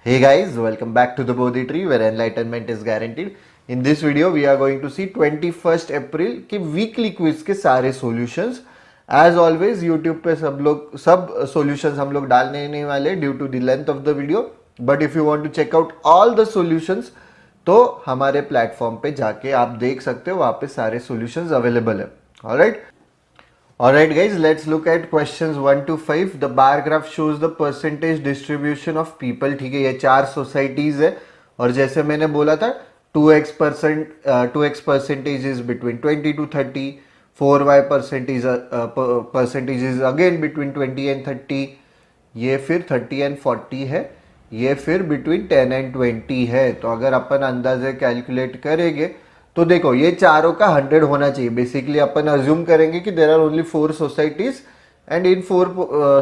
Hey guys, welcome back to the Bodhi Tree where enlightenment is guaranteed. In this video, we are going to see 21st April के weekly quiz के सारे solutions. As always, YouTube पे सब solutions हम लोग डालने नहीं वाले due to the length of the video. But if you want to check out all the solutions, तो हमारे प्लेटफॉर्म पे जाके आप देख सकते हो, वहाँ पे सारे solutions available है. Alright? Alright guys, let's look at questions 1 to 5. The bar graph shows the percentage distribution of people. ठीक है, ये 4 सोसाइटीज है और जैसे मैंने बोला था 2x percentage is between 20 to 30, 4y percentage is again between 20 and 30, ये फिर 30 and 40 है, ये फिर between 10 and 20 है. तो अगर अपन अंदाजे कैलकुलेट करेंगे तो देखो ये चारों का 100 होना चाहिए. बेसिकली अपन अज्यूम करेंगे कि there are only 4 societies and in 4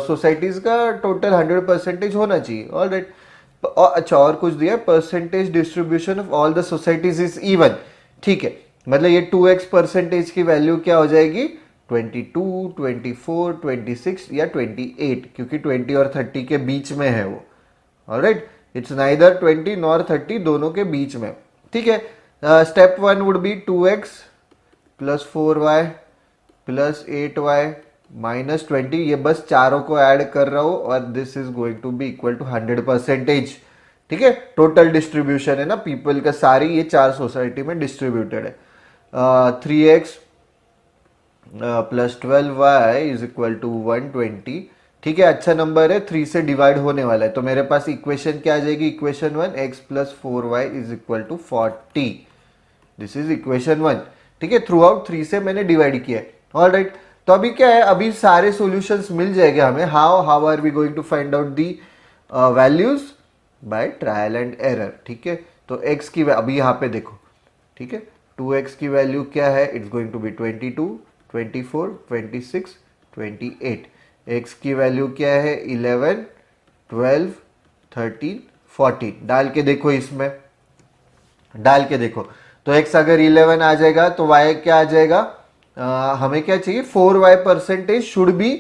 societies का टोटल 100% होना चाहिए. ऑलराइट. अच्छा, और कुछ दिया, percentage distribution of all the societies is even. ठीक है, मतलब ये 2x परसेंटेज की वैल्यू क्या हो जाएगी, 22, 24, 26 या 28, क्योंकि 20 और 30 के बीच में है वो. ऑलराइट, इट्स नाइदर 20 नॉर 30, दोनों के बीच में. ठीक है. Step 1 would be 2x plus 4y plus 8y minus 20. ये बस चारों को ऐड कर रहा हूँ और this is going to be equal to 100%. ठीक है, टोटल डिस्ट्रीब्यूशन है ना पीपल का, सारी ये 4 सोसाइटी में डिस्ट्रीब्यूटेड है. 3x plus 12y is equal to 120. ठीक है, अच्छा नंबर है, 3 से डिवाइड होने वाला है. तो मेरे पास इक्वेशन क्या आ जाएगी, equation 1 x plus 4y is equal to 40. This is equation 1. ठीक है, थ्रू आउट 3 से मैंने डिवाइड किया है. ऑलराइट, तो अभी क्या है, अभी सारे सॉल्यूशंस मिल जाएंगे हमें. How are we going to find out the values, by trial and error. ठीक है, तो x की अभी यहाँ पे देखो. ठीक है, 2x की वैल्यू क्या है, it's going to be 22, 24, 26, 28. x की वैल्यू क्या है, 11, 12, 13, 14. डाल के देखो, इसमें डाल के देखो. तो x अगर 11 आ जाएगा तो y क्या आ जाएगा, हमें क्या चाहिए, 4y percentage should be,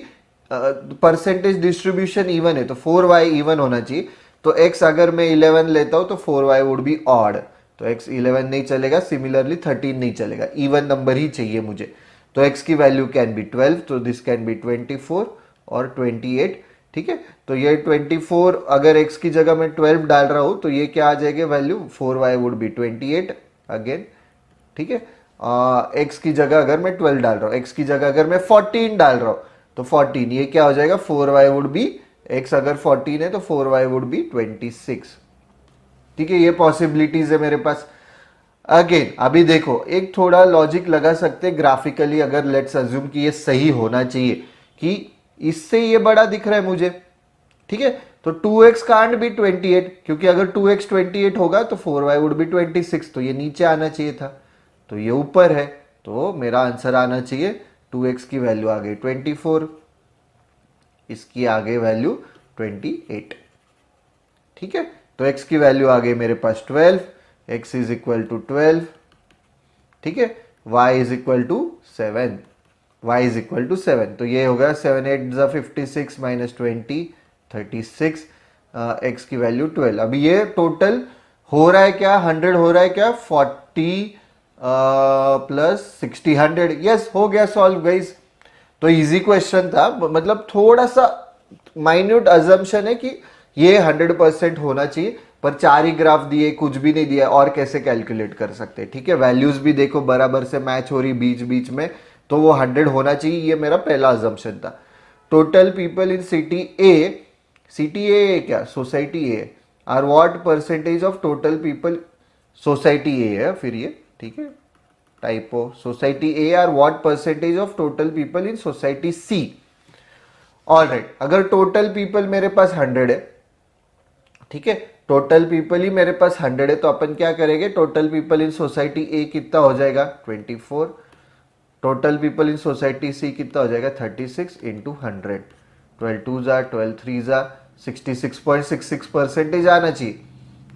percentage distribution even है तो 4y इवन होना चाहिए. तो x अगर मैं 11 लेता हूं तो 4y वुड बी ऑड. तो x 11 नहीं चलेगा, सिमिलरली 13 नहीं चलेगा, इवन नंबर ही चाहिए मुझे. तो x की वैल्यू कैन बी 12, तो दिस कैन बी 24 और 28. ठीक है, तो ये 24 अगर x की जगह मैं 12 डाल रहा हूं तो ये क्या आ जाएगा value, 4y would be 28 again. ठीक है, x की जगह अगर मैं 12 डाल रहा हूं, x की जगह अगर मैं 14 डाल रहा हूं तो 14, ये क्या हो जाएगा, 4y वुड बी, x अगर 14 है तो 4y वुड बी 26. ठीक है, ये पॉसिबिलिटीज है मेरे पास. अगेन अभी देखो, एक थोड़ा लॉजिक लगा सकते हैं ग्राफिकली, अगर लेट्स अज्यूम कि ये सही होना चाहिए कि इससे ये बड़ा दिख रहा है मुझे. ठीक है, तो 2x कांट बी 28, क्योंकि अगर 2x 28 होगा तो 4y वुड बी 26, तो ये नीचे आना चाहिए था, तो ये ऊपर है. तो मेरा आंसर आना चाहिए, 2x की वैल्यू आ गई 24, इसकी आ गई वैल्यू 28. ठीक है, तो x की वैल्यू आ गई मेरे पास 12, x इज इक्वल टू 12. ठीक है, y is equal to 7, y is equal to 7. तो ये होगा 7 8 56 माइनस 20, 36. x की वैल्यू 12. अभी ये टोटल हो रहा है क्या, 100 हो रहा है क्या, 40 प्लस 60, 100. यस, हो गया सॉल्व गाइस. तो इजी क्वेश्चन था, मतलब थोड़ा सा माइन्यूट अजम्पशन है कि ये 100% होना चाहिए, पर 4 ही ग्राफ दिए, कुछ भी नहीं दिया, और कैसे कैलकुलेट कर सकते. ठीक है, वैल्यूज भी देखो बराबर से मैच हो रही बीच बीच में, तो वो 100 होना चाहिए. ये मेरा पहला अजम्पशन था. Total people in city A क्या, society A, are what percentage of total people, society A है फिर ये. ठीक है, typo, society A are what percentage of total people in society C. Alright, अगर टोटल पीपल मेरे पास 100 है, ठीक है, टोटल पीपल ही मेरे पास 100 है, तो अपन क्या करेंगे, total people in society A कितना हो जाएगा, 24. Total people in society C कितना हो जाएगा, 36 इंटू 100. 12 2 जा, 12 3 जा, 66.66% आना चाहिए.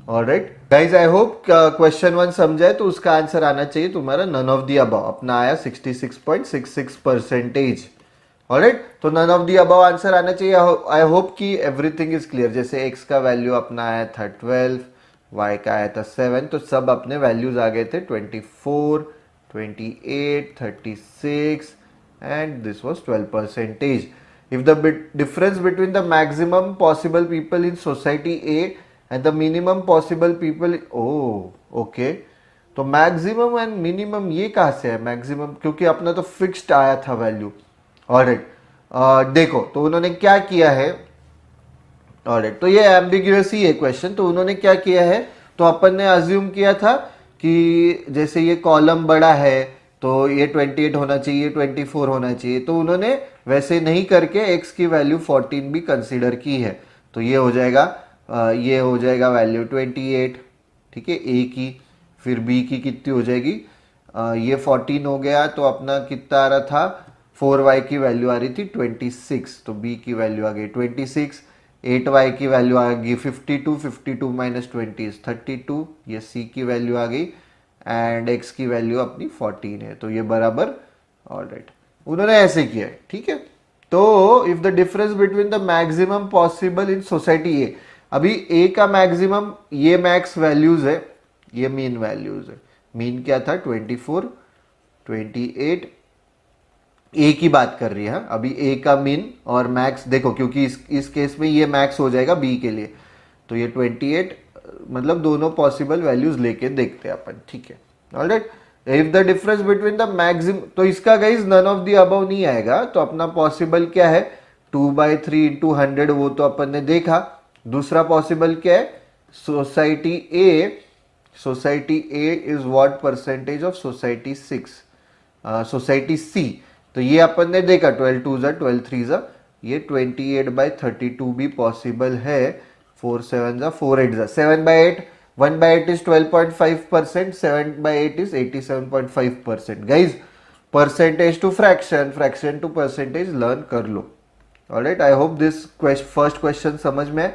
Alright guys, I hope question 1 समझाए, तो उसका आंसर आना चाहिए तुम्हारा नन ऑफ दी अबव. अपना आया 66.66%. ऑलराइट, तो none of the above answer आना चाहिए। आई होप कि एवरीथिंग इज क्लियर। जैसे x का वैल्यू अपना आया था 12, y का आया था 7, तो सब अपने वैल्यूज आ गए थे 24, 28, 36 and this was 12%। if the difference between the maximum possible people in society A and the minimum possible people, oh okay, तो मैक्सिमम एंड मिनिमम ये कहाँ से है? मैक्सिमम क्योंकि अपना तो फिक्स्ड आया था वैल्यू। ऑलराइट, देखो तो उन्होंने क्या किया है। ऑलराइट, तो ये एम्बिग्यूअस ही है क्वेश्चन। तो उन्होंने क्या किया है, तो अपन ने अज्यूम किया था कि जैसे ये कॉलम बड़ा है तो ये 28 होना चाहिए, 24 होना चाहिए, तो उन्होंने वैसे नहीं करके x की वैल्यू 14 भी कंसीडर की है। तो ये हो जाएगा ये हो जाएगा वैल्यू 28, ठीक है, a की। फिर b की कितनी हो जाएगी, ये 14 हो गया, तो अपना कितना आ रहा था, 4y की वैल्यू आ रही थी 26, तो b की वैल्यू आ गई 26। 8y की वैल्यू आ गई 52, 52 माइनस 20 इज 32, ये c की वैल्यू आ गई, एंड x की वैल्यू अपनी 14 है, तो ये बराबर। ऑलराइट, उन्होंने ऐसे किया है, ठीक है। तो if the difference between the maximum possible in society A, अभी ए का मैक्सिमम, ये मैक्स वैल्यूज है, ये मीन वैल्यूज है। मीन क्या था 24, 28, ए की बात कर रही है अभी, ए का मीन और मैक्स देखो, क्योंकि इस केस में ये मैक्स हो जाएगा बी के लिए, तो ये 28, मतलब दोनों पॉसिबल वैल्यूज लेके देखते हैं अपन, ठीक है। Alright, if the difference between the maximum, तो इसका guys none of the above नहीं आएगा, तो अपना पॉसिबल क्या है, 2/3 इंटू 100, वो तो अपन ने देखा। दूसरा पॉसिबल क्या है, society A, society A is what percentage of society 6, society C, तो ये अपन ने देखा 12 2 जा 12 3 जा, ये 28/32 भी पॉसिबल है। 4 7 जा 4 8 जा 7/8, 1/8 is 12.5%, 7/8 is 87.5%। Guys, percentage to fraction, fraction to percentage learn कर लो। Alright, I hope this first question समझ में।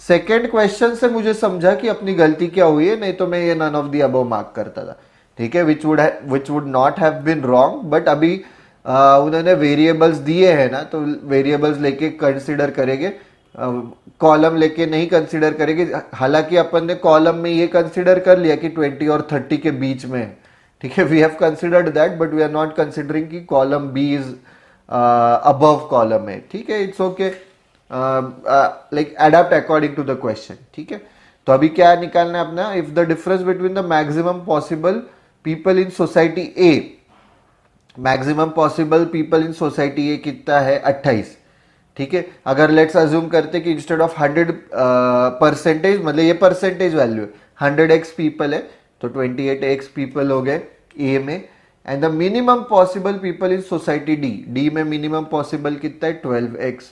सेकेंड क्वेश्चन से मुझे समझा कि अपनी गलती क्या हुई है, नहीं तो मैं ये none of the above mark करता था, ठीक है, which would not have been wrong. But अभी उन्होंने वेरिएबल्स दिए हैं ना, तो वेरिएबल्स लेके कंसिडर करेंगे, कॉलम लेके नहीं कंसिडर करेंगे। हालांकि अपन ने कॉलम में ये कंसिडर कर लिया कि 20 और 30 के बीच में है, ठीक है, we have considered that, but we are not considering कि column B is above column है, ठीक है। It's okay, like adapt according to the question, ठीक है। तो अभी क्या निकालना है अपना, if the difference between the maximum possible people in society A, maximum possible people in society ये कितना है, 28, ठीक है। अगर लेट्स अज्यूम करते कि इंस्टेड ऑफ 100 परसेंटेज, मतलब ये परसेंटेज वैल्यू है, 100x पीपल है, तो 28x पीपल हो गए ए में, and the minimum possible people in society D, D में मिनिमम पॉसिबल कितना है 12x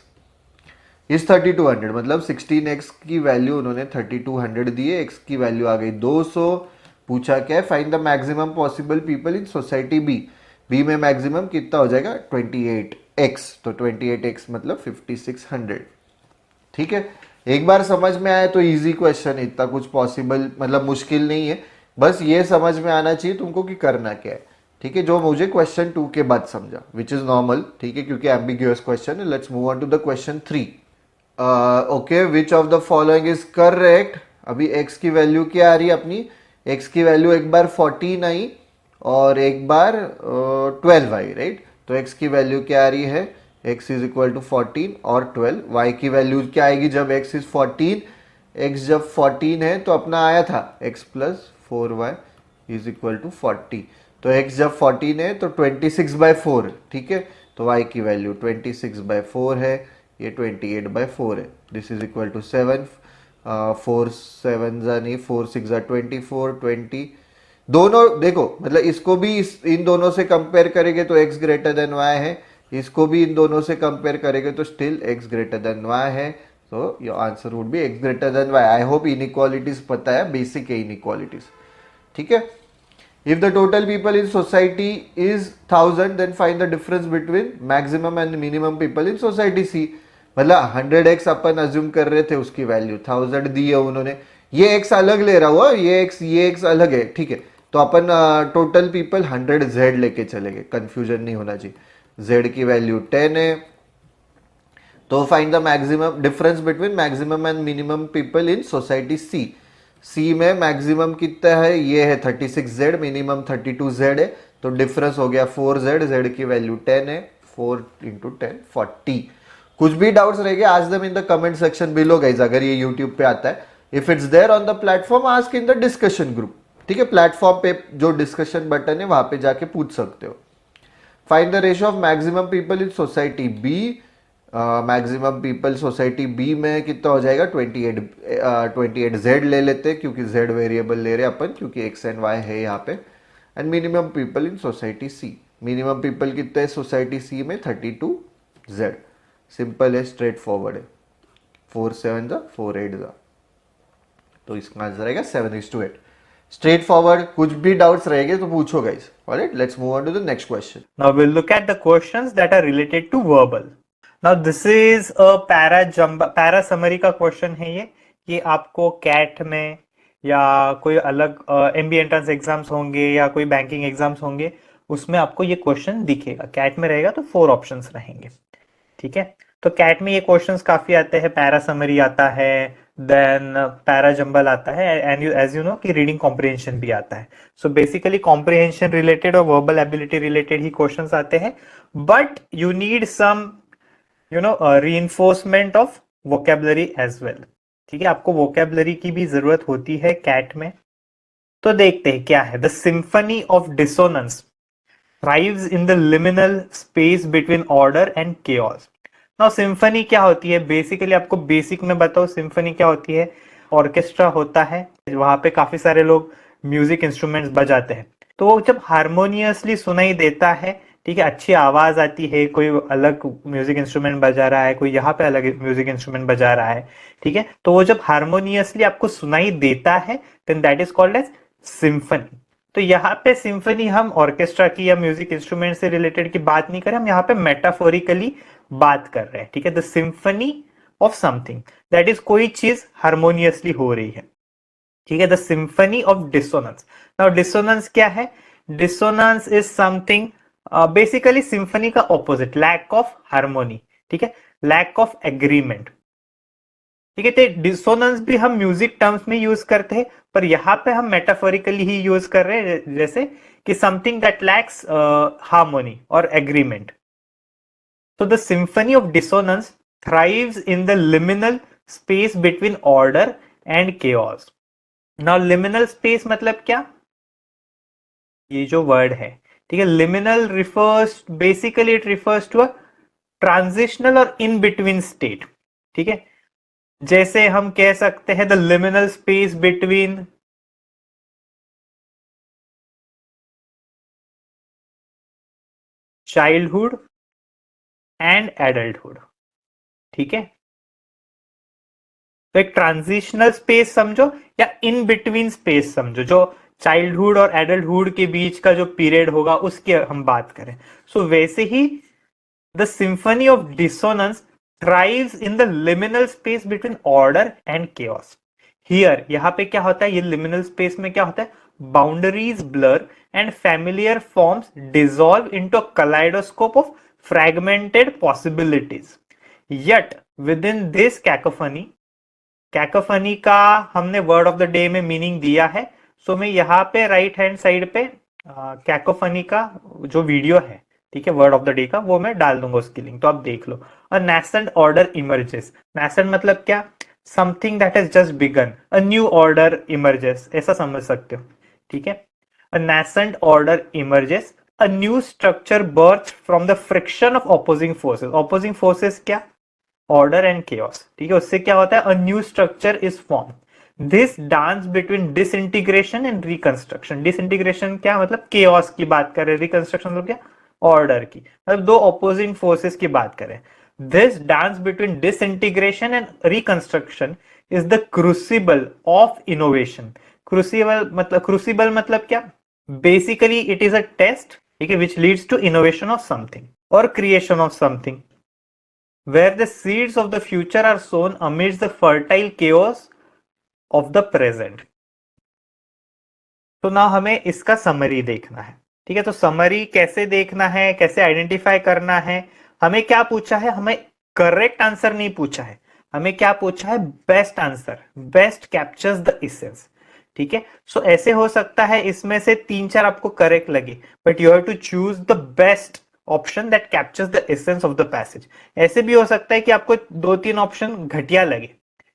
इज 3200, मतलब 16x की वैल्यू उन्होंने 3200 दिए, x की वैल्यू आ गई 200। पूछा क्या है, find the maximum possible people in society B, B में मैक्सिमम कितना हो जाएगा 28x, तो 28x मतलब 5600, ठीक है। एक बार समझ में आया तो इजी क्वेश्चन, इतना कुछ पॉसिबल मतलब मुश्किल नहीं है, बस ये समझ में आना चाहिए तुमको कि करना क्या है, ठीक है, जो मुझे क्वेश्चन 2 के बाद समझा, विच इज नॉर्मल, ठीक है, क्योंकि एम्बिग्यूअस क्वेश्चन है। Let's move on to the question 3। Okay, which of the following is correct. अभी x की वैल्यू क्या आ रही है अपनी, x की वैल्यू एक बार 14 आई और एक बार 12 आई, राइट। तो x की वैल्यू क्या आ रही है, x इज इक्वल टू 14 और 12। y की वैल्यू क्या आएगी जब x इज 14, x जब 14 है तो अपना आया था x plus 4y is equal to 40, तो x जब 14 है तो 26/4, ठीक है, तो y की वैल्यू 26/4 है, ये 28/4 है, दिस इज इक्वल टू 7, 4 7 जा नहीं, 4 6 जा 24, 20, दोनों देखो, मतलब इसको भी इन दोनों से कंपेयर करेंगे तो x ग्रेटर देन y है, इसको भी इन दोनों से कंपेयर करेंगे तो still x greater than y है, तो your answer would be x greater than y। I hope inequalities पता है, बेसिक है इनइक्वालिटीज, ठीक है। If the total people in society is 1000 then find the difference between maximum and minimum people in society C, मतलब 100x अपन assume कर रहे थे, उसकी वैल्यू 1000 दी है उन्होंने, ये x अलग ले रहा हुआ, ये x अलग है, ठीक है, तो अपन टोटल पीपल 100z लेके चलेंगे, कंफ्यूजन नहीं होना चाहिए। z की वैल्यू 10 है। तो find the maximum difference between maximum and minimum people in society C. C में मैक्सिमम कितना है, ये है 36z, मिनिमम 32z है, तो डिफरेंस हो गया 4z, z की वैल्यू 10 है, 4 इंटू 10 40। कुछ भी डाउट्स रहेंगे आज them in the comment section below guys, अगर ये यूट्यूब पे आता है। If it's there on the platform ask in the discussion group, ठीक है, प्लेटफॉर्म पे जो डिस्कशन बटन है वहां पे जाके पूछ सकते हो। Find the ratio of maximum people in society B. Maximum people society B में कितना हो जाएगा 28, 28 जेड ले लेते हैं क्योंकि जेड वेरिएबल ले रहे हैं अपन, क्योंकि एक्स एंड वाई है यहाँ पे। And minimum people in society C, minimum people कितने है सोसाइटी सी में 32 जेड। सिंपल है, स्ट्रेट फॉरवर्ड है, 4 7 जा 4 8 जा, तो इसका आंसर आएगा 7:8। स्ट्रेट फॉरवर्ड, कुछ भी डाउट्स रहेंगे तो पूछो guys. Alright, let's move on to the next question. Now we'll look at the questions that are related to verbal. Now this is a para summary का question है ये आपको कैट में या कोई अलग MBA एंट्रेंस एग्जाम्स होंगे या कोई बैंकिंग एग्जाम्स होंगे उसमें आपको ये क्वेश्चन दिखेगा। कैट में रहेगा तो 4 ऑप्शंस रहेंगे, ठीक है। तो कैट में ये क्वेश्चंस काफी आते हैं, पैरा समरी आता है, देन पैरा जंबल आता है, एंड एज यू नो कि रीडिंग कॉम्प्रिहेंशन भी आता है। सो बेसिकली कॉम्प्रिहेंशन रिलेटेड और वर्बल एबिलिटी रिलेटेड ही क्वेश्चंस आते हैं, but you need some reinforcement of vocabulary as well, ठीक है। आपको वोकेबलरी की भी जरूरत होती है कैट में। तो देखते हैं क्या है। The symphony of dissonance thrives in the liminal space between order and chaos. Now symphony क्या होती है, बेसिकली आपको बेसिक में बताओ सिम्फनी क्या होती है। ऑर्केस्ट्रा होता है, वहां पे काफी सारे लोग म्यूजिक इंस्ट्रूमेंट्स बजाते हैं, तो वो जब हारमोनियसली सुनाई देता है, ठीक है, अच्छी आवाज आती है, कोई अलग म्यूजिक इंस्ट्रूमेंट बजा रहा है, कोई यहाँ पे अलग म्यूजिक इंस्ट्रूमेंट बजा रहा है, ठीक है, तो वो जब हारमोनियसली आपको सुनाई देता है then that is called as symphony. तो यहाँ पे सिम्फनी हम ऑर्केस्ट्रा की या म्यूजिक इंस्ट्रूमेंट से रिलेटेड की बात नहीं कर रहे, हम यहाँ पे मेटाफोरिकली बात कर रहे हैं, ठीक है। The symphony of something, that is कोई चीज हारमोनियसली हो रही है, ठीक है। The symphony of dissonance. Now dissonance क्या है? Dissonance is something basically symphony का ऑपोजिट, लैक ऑफ हार्मोनी, ठीक है, लैक ऑफ एग्रीमेंट, ठीक है। तो डिसोनेंस भी हम म्यूजिक टर्म्स में यूज करते हैं, पर यहां पे हम मेटाफोरिकली ही यूज कर रहे हैं, जैसे कि समथिंग दैट लैक्स हार्मोनी और एग्रीमेंट। तो the symphony of dissonance thrives in the liminal space between order and chaos. Now liminal space मतलब क्या? ये जो वर्ड है, ठीक है, liminal refers basically it refers to a transitional और इन बिटवीन स्टेट, ठीक है। जैसे हम कह सकते हैं the liminal space between childhood and adulthood, ठीक है। तो एक ट्रांजिशनल स्पेस समझो या इन बिटवीन स्पेस समझो, जो चाइल्डहुड और एडल्टहुड के बीच का जो पीरियड होगा उसकी हम बात करें। सो वैसे ही the symphony of dissonance thrives in the liminal space between order and chaos. Here, यहाँ पे क्या होता है, ये liminal space में क्या होता है, boundaries blur and familiar forms dissolve into a kaleidoscope of fragmented possibilities. Yet within this cacophony, cacophony का हमने वर्ड ऑफ द डे में मीनिंग दिया है, सो मैं यहाँ पे राइट हैंड साइड पे कैकोफनी का जो वीडियो है, ठीक है, वर्ड ऑफ द डे का, वो मैं डाल दूंगा उसकी लिंक, तो आप देख लो। A nascent order emerges, nascent मतलब क्या? Something that has just begun, a new order emerges, ऐसा समझ सकते हो, ठीक है। A nascent order emerges, a new structure birth from the friction of opposing forces. Opposing forces क्या? ऑर्डर एंड केओस, ठीक है। उससे क्या होता है? A new structure is form. This dance between disintegration and reconstruction. Disintegration क्या मतलब? Chaos की बात कर रहे हैं, रिकंस्ट्रक्शन मतलब क्या? ऑर्डर की, मतलब दो ऑपोजिंग फोर्सेस की बात करें। This dance between disintegration and reconstruction is the crucible of innovation. Crucible मतलब क्या? Basically it is a test, ठीक है, which leads to innovation of something और creation of something, where the seeds of the future are sown amidst the fertile chaos of the present. तो ना हमें इसका summary देखना है। ठीक है, तो समरी कैसे देखना है, कैसे आइडेंटिफाई करना है, हमें क्या पूछा है, हमें करेक्ट आंसर नहीं पूछा है, हमें क्या पूछा है, best answer, best captures the essence. ठीक है, सो ऐसे हो सकता है इसमें से 3-4 आपको करेक्ट लगे, but you have to choose the best option that captures the essence of the passage. ऐसे भी हो सकता है कि आपको 2-3 ऑप्शन घटिया लगे।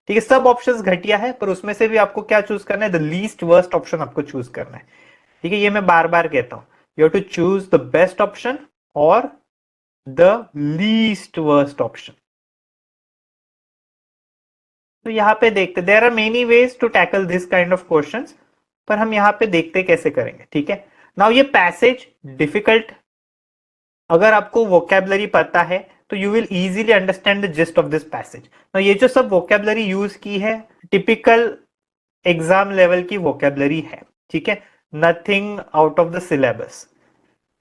ठीक है, सब ऑप्शंस घटिया है, पर उसमें से भी आपको क्या चूज करना है, द लीस्ट वर्स्ट ऑप्शन आपको चूज करना है। ठीक है, ये मैं बार बार कहता हूं, you have to choose the best option और द लीस्ट वर्स्ट ऑप्शन। तो यहां पे देखते, there are many ways to tackle this kind of questions, पर हम यहां पे देखते कैसे करेंगे। ठीक है, नाउ ये पैसेज डिफिकल्ट, अगर आपको वोकैबुलरी पता है तो you will easily understand the gist of this passage. Now ये जो सब वोकैबुलरी यूज की है, टिपिकल एग्जाम लेवल की वोकैबुलरी है। ठीक है, nothing out of the syllabus.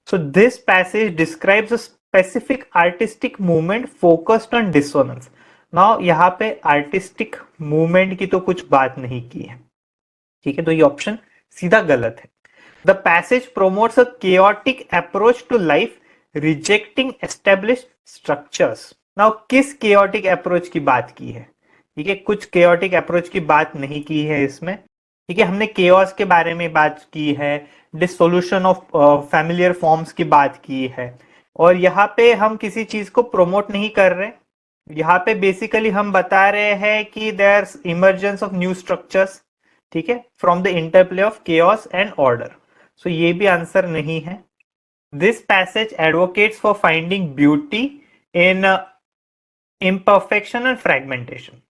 So this passage describes a specific artistic movement focused on dissonance. Now यहाँ पे artistic movement की तो कुछ बात नहीं की है। ठीक है, तो ये ऑप्शन सीधा गलत है। The passage promotes a chaotic approach to life, rejecting established structures. Now किस chaotic approach की बात की है? ठीक है, कुछ chaotic approach की बात नहीं की है इसमें। ठीक है, हमने chaos के बारे में बात की है, डिसोल्यूशन ऑफ फैमिलियर फॉर्म्स की बात की है, और यहाँ पे हम किसी चीज को प्रोमोट नहीं कर रहे। यहाँ पे बेसिकली हम बता रहे हैं कि their emergence of new structures, ठीक है, from the interplay of chaos and order. So ये भी आंसर नहीं है। This passage advocates for finding beauty in imperfection and fragmentation.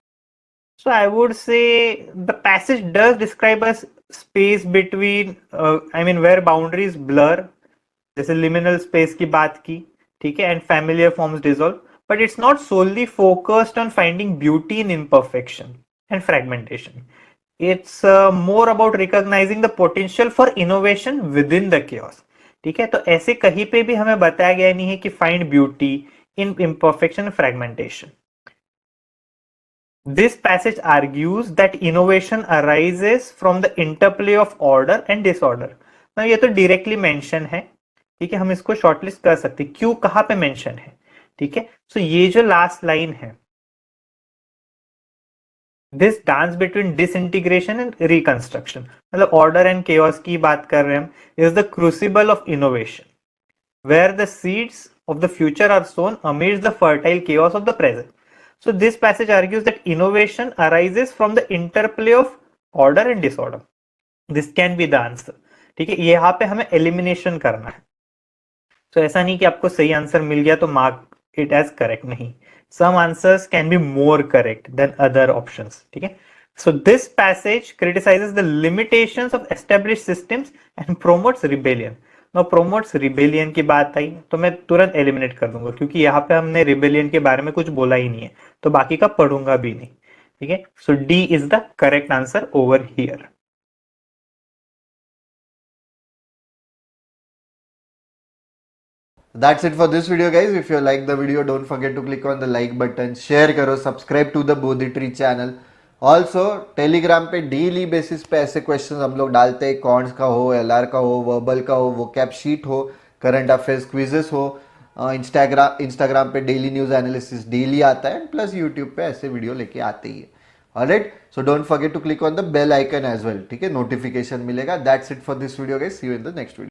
So I would say the passage does describe a space between, where boundaries blur, जैसे liminal space की बात की, ठीक है, and familiar forms dissolve, but it's not solely focused on finding beauty in imperfection and fragmentation. It's more about recognizing the potential for innovation within the chaos. ठीक है, तो ऐसे कहीं पे भी हमें बताया गया नहीं है कि find beauty in imperfection and fragmentation. This passage argues that innovation arises from the interplay of order and disorder. ना ये तो directly mention है, ठीक है, हम इसको shortlist कर सकते हैं। क्यों, कहां पे mention है? ठीक है, so ये जो last line है, this dance between disintegration and reconstruction, मतलब order and chaos की बात कर रहे हैं हम, is the crucible of innovation, where the seeds of the future are sown amidst the fertile chaos of the present. So this passage argues that innovation arises from the interplay of order and disorder. This can be the answer. ठीक है, यहाँ पे हमें elimination करना है। तो ऐसा नहीं कि आपको सही आंसर मिल गया तो मार्क इट एज करेक्ट, नहीं। Some answers can be more correct than other options. ठीक है, so this passage criticises the limitations of established systems and promotes rebellion. No, promotes rebellion की बात आई तो मैं तुरंत एलिमिनेट कर दूंगा, क्योंकि यहाँ पे हमने रिबेलियन के बारे में कुछ बोला ही नहीं है, तो बाकी का पढ़ूंगा भी नहीं। ठीक है, so D is the correct answer over here. That's it for this video, guys. If you like the video, don't forget to click on the like button, share करो, subscribe to the Bodhi Tree channel. Also Telegram पे daily basis पे ऐसे question हम लोग डालते हैं, cons का हो, एलआर का हो, वर्बल का हो, वो कैप शीट हो, करंट अफेयर्स क्विजेस हो। इंस्टाग्राम पे डेली न्यूज़ एनालिसिस डेली आता है, प्लस यूट्यूब पे ऐसे वीडियो लेके आते ही है। Alright, so don't forget to click on the bell icon as well. ठीक है, नोटिफिकेशन मिलेगा। That's it for this video guys, see you in the next video.